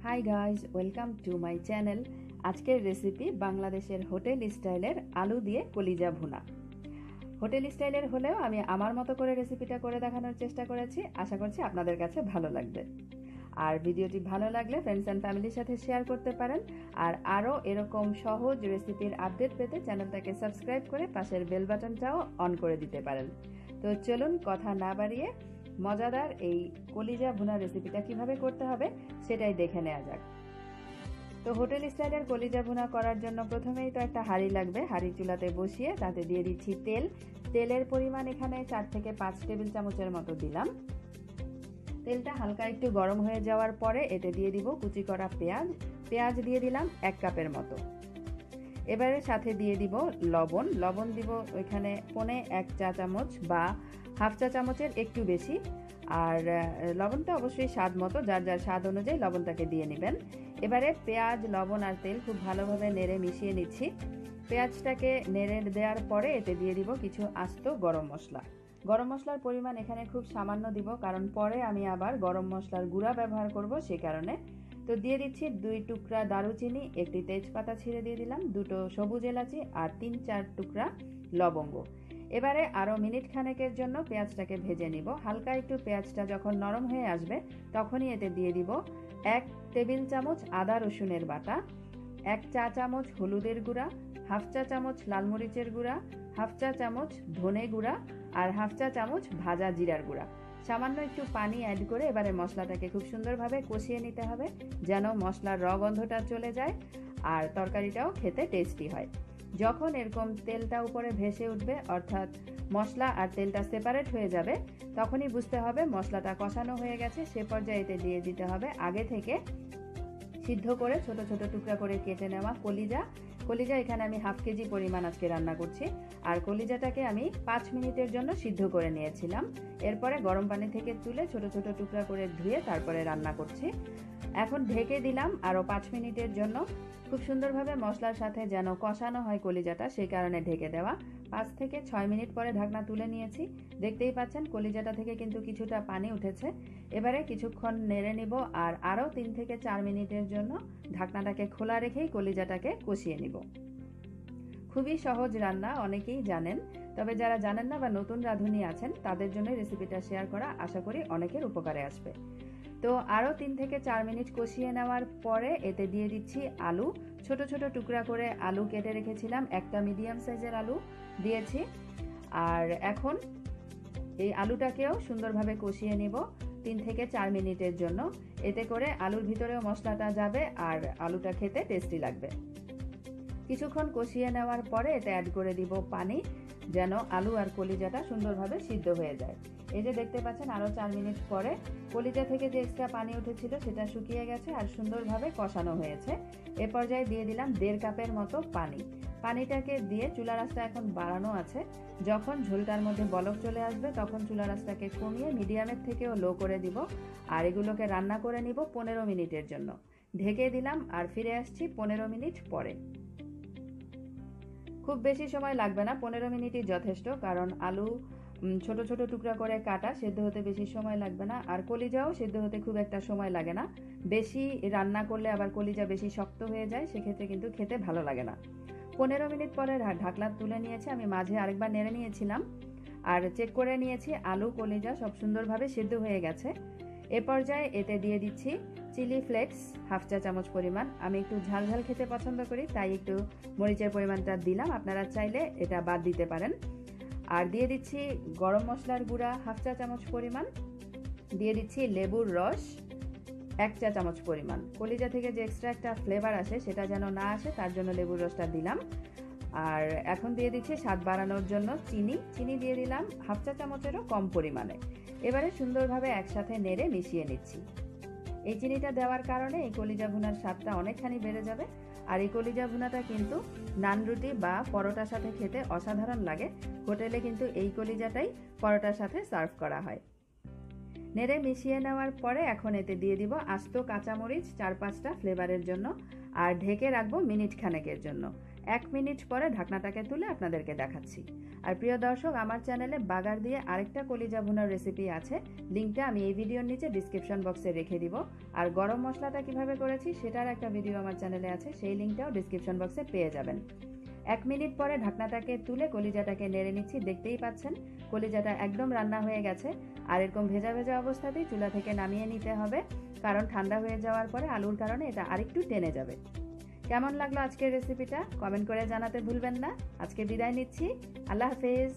Hi guys, welcome to my channel. আজকের recipe বাংলাদেশের hotel স্টাইলের আলু দিয়ে কলিজা ভুনা। হোটেল স্টাইলের হলেও আমি আমার মতো করে রেসিপিটা করে দেখানোর চেষ্টা করেছি। আশা করছি আপনাদের কাছে ভালো লাগবে। আর ভিডিওটি ভালো লাগলে ফ্রেন্ডস অ্যান্ড ফ্যামিলির সাথে শেয়ার করতে পারেন। আর আরও এরকম সহজ রেসিপির আপডেট পেতে চ্যানেলটাকে সাবস্ক্রাইব করে পাশের বেল বাটনটাও অন করে দিতে পারেন। তো চলুন কথা না বাড়িয়ে মজাদার এই কলিজা ভুনা রেসিপিটা কিভাবে করতে হবে সেটাই দেখে নেওয়া যাক। তো হোটেল স্টাইলের কলিজা ভুনা করার জন্য প্রথমেই তো একটা হাঁড়ি লাগবে। হাঁড়ি চুলাতে বসিয়ে তাতে দিয়ে দিচ্ছি তেল। তেলের পরিমাণ এখানে 4 থেকে 5 টেবিল চামচের মতো দিলাম। তেলটা হালকা একটু গরম হয়ে যাওয়ার পরে এতে দিয়ে দিব কুচি করা পেঁয়াজ। পেঁয়াজ দিয়ে দিলাম 1 কাপের মতো। এবারে সাথে দিয়ে দিব লবণ। লবণ দিব এখানে 1 চা চামচ বা হাফ চা চামচের একটু বেশি। আর লবণটা অবশ্যই স্বাদ মতো, যার যার স্বাদ অনুযায়ী লবণটাকে দিয়ে নেবেন। এবারে পেঁয়াজ, লবণ আর তেল খুব ভালোভাবে নেড়ে মিশিয়ে নিচ্ছি। পেঁয়াজটাকে নেড়ে দেওয়ার পরে এতে দিয়ে দিব কিছু আস্ত গরম মশলা। গরম মশলার পরিমাণ এখানে খুব সামান্য দিব, কারণ পরে আমি আবার গরম মশলার গুঁড়া ব্যবহার করব, সেই কারণে। তো দিয়ে দিচ্ছি 2 টুকরা দারুচিনি, একটি তেজপাতা ছিঁড়ে দিয়ে দিলাম, 2টো সবুজ এলাচি আর 3-4 টুকরা লবঙ্গ। এবারে আরও মিনিট খানেকের জন্য পেঁয়াজটাকে ভেজে নিব। হালকা একটু পেঁয়াজটা যখন নরম হয়ে আসবে তখনই এতে দিয়ে দিব 1 টেবিল চামচ আদা রসুনের বাটা, 1 চা চামচ হলুদের গুঁড়া, হাফ চা চামচ লাল মরিচের গুঁড়া, হাফ চা চামচ ধনে গুঁড়া আর হাফ চা চামচ ভাজা জিরার গুঁড়া। সামান্য একটু পানি অ্যাড করে এবারে মশলাটাকে খুব সুন্দরভাবে কষিয়ে নিতে হবে, যেন মশলার গন্ধটা চলে যায় আর তরকারিটাও খেতে টেস্টি হয়। যখন এরকম তেলটা উপরে ভেসে উঠবে, অর্থাৎ মশলা আর তেলটা সেপারেট হয়ে যাবে, তখনই বুঝতে হবে মশলাটা কষানো হয়ে গেছে। সে পর্যায়ে এতে দিয়ে দিতে হবে আগে থেকে সিদ্ধ করে ছোট ছোট টুকরা করে কেটে নেওয়া কলিজা। কলিজা এখানে আমি হাফ কেজি পরিমাণ আজকে রান্না করছি। আর কলিজাটাকে আমি 5 মিনিটের জন্য সিদ্ধ করে নিয়েছিলাম। এরপরে গরম পানি থেকে তুলে ছোট ছোট টুকরা করে ধুয়ে তারপরে রান্না করছি। এখন ঢেকে দিলাম আরও 5 মিনিটের জন্য। খুব সুন্দরভাবে মশলার সাথে যেন কষানো হয় কলিজাটা, সেই কারণে ঢেকে দেওয়া। 5 থেকে 6 মিনিট পরে ঢাকনা তুলে নিয়েছি। দেখতেই পাচ্ছেন কলিজাটা থেকে কিন্তু কিছুটা পানি উঠেছে। এবারে কিছুক্ষণ নেড়ে নিব আর আরও 3 থেকে 4 মিনিটের জন্য ঢাকনাটাকে খোলা রেখেই কলিজাটাকে কষিয়ে নিব। খুবই সহজ রান্না, অনেকেই জানেন, তবে যারা জানেন না বা নতুন রাঁধুনি আছেন তাদের জন্য রেসিপিটা শেয়ার করা আশা করি অনেকের উপকারে আসবে। তো আরও 3 থেকে 4 মিনিট কষিয়ে নেওয়ার পরে এতে দিয়ে দিচ্ছি আলু। ছোট ছোট টুকরা করে আলু কেটে রেখেছিলাম, একটা মিডিয়াম সাইজের আলু দিয়েছি। আর এখন এই আলুটাকেও সুন্দরভাবে কষিয়ে নিব 3 থেকে 4 মিনিটের জন্য। এতে করে আলুর ভিতরেও মশলাটা যাবে আর আলুটা খেতে টেস্টি লাগবে। কিছুক্ষণ কষিয়ে নেওয়ার পরে এতে অ্যাড করে দিব পানি, যেন আলু আর কলিজাটা সুন্দরভাবে সিদ্ধ হয়ে যায়। এই যে দেখতে পাচ্ছেন আরও 4 মিনিট পরে কলিজা থেকে যে এক্সট্রা পানি উঠেছিল সেটা শুকিয়ে গেছে আর সুন্দরভাবে কষানো হয়েছে। এ পর্যায়ে দিয়ে দিলাম 1.5 কাপের মতো পানি। পানিটাকে দিয়ে চুলার আঁচটা এখন বাড়ানো আছে। যখন ঝোলটার মধ্যে বলক চলে আসবে তখন চুলার আঁচটাকে কমিয়ে মিডিয়ামের থেকেও লো করে দিব। আর এগুলোকে রান্না করে নিব 15 মিনিটের জন্য। ঢেকে দিলাম আর ফিরে আসছি 15 মিনিট পরে। খুব বেশি সময় লাগবে না, 15 মিনিটই যথেষ্ট, কারণ আলু ছোট ছোট টুকরা করে কাটা, সেদ্ধ হতে বেশি সময় লাগবে না। আর কলিজাও সেদ্ধ হতে খুব একটা সময় লাগে না। বেশি রান্না করলে আবার কলিজা বেশি শক্ত হয়ে যায়, সেক্ষেত্রে কিন্তু খেতে ভালো লাগে না। 15 মিনিট পরে ঢাকনা তুলে নিয়েছি। আমি মাঝে আরেকবার নেড়ে নিয়েছিলাম আর চেক করে নিয়েছি আলু কলিজা সব সুন্দরভাবে সেদ্ধ হয়ে গেছে। এ পর্যায়ে এতে দিয়ে দিচ্ছি চিলি ফ্লেক্স হাফ চা চামচ পরিমাণ। আমি একটু ঝাল ঝাল খেতে পছন্দ করি, তাই একটু মরিচের পরিমাণটা দিলাম, আপনারা চাইলে এটা বাদ দিতে পারেন। আর দিয়ে দিচ্ছি গরম মশলার গুঁড়া হাফ চা চামচ পরিমাণ। দিয়ে দিচ্ছি লেবুর রস 1 চা চামচ পরিমাণ। কলিজা থেকে যে এক্সট্রা একটা ফ্লেভার আসে সেটা যেন না আসে, তার জন্য লেবুর রসটা দিলাম। আর এখন দিয়ে দিচ্ছি স্বাদ বাড়ানোর জন্য চিনি দিয়ে দিলাম হাফ চা চামচেরও কম পরিমাণে। এবারে সুন্দরভাবে একসাথে নেড়ে মিশিয়ে নিচ্ছি। এই চিনিটা দেওয়ার কারণে এই কলিজা ভুনার স্বাদটা অনেকখানি বেড়ে যাবে। আর এই কলিজা ভুনাটা কিন্তু নান রুটি বা পরোটার সাথে খেতে অসাধারণ লাগে। হোটেলে কিন্তু এই কলিজাটাই পরোটার সাথে সার্ভ করা হয়। নেড়ে মিশিয়ে নেওয়ার পরে এখন এতে দিয়ে দিব আস্ত কাঁচামরিচ 4-5টা ফ্লেভারের জন্য আর ঢেকে রাখবো মিনিট খানেকের জন্য। 1 মিনিট পরে ঢাকনাটাকে তুলে আপনাদেরকে দেখাচ্ছি। আর প্রিয় দর্শক, আমার চ্যানেলে বাগার দিয়ে আরেকটা কলিজা ভুনার রেসিপি আছে, লিঙ্কটা আমি এই ভিডিওর নিচে ডিসক্রিপশন বক্সে রেখে দিব। আর গরম মশলাটা কিভাবে করেছি সেটার একটা ভিডিও আমার চ্যানেলে আছে, সেই লিঙ্কটাও ডিসক্রিপশন বক্সে পেয়ে যাবেন। 1 মিনিট পরে ঢাকনাটাকে তুলে কলিজাটাকে নেড়ে নিচ্ছি। দেখতেই পাচ্ছেন কলিজাটা একদম রান্না হয়ে গেছে। আর এরকম ভেজা ভেজা অবস্থাতেই চুলা থেকে নামিয়ে নিতে হবে, কারণ ঠান্ডা হয়ে যাওয়ার পরে আলুর কারণে এটা আরেকটু টেনে যাবে। কেমন লাগলো আজকের রেসিপিটা কমেন্ট করে জানাতে ভুলবেন না। আজকে বিদায় নিচ্ছি। আল্লাহ হাফেজ।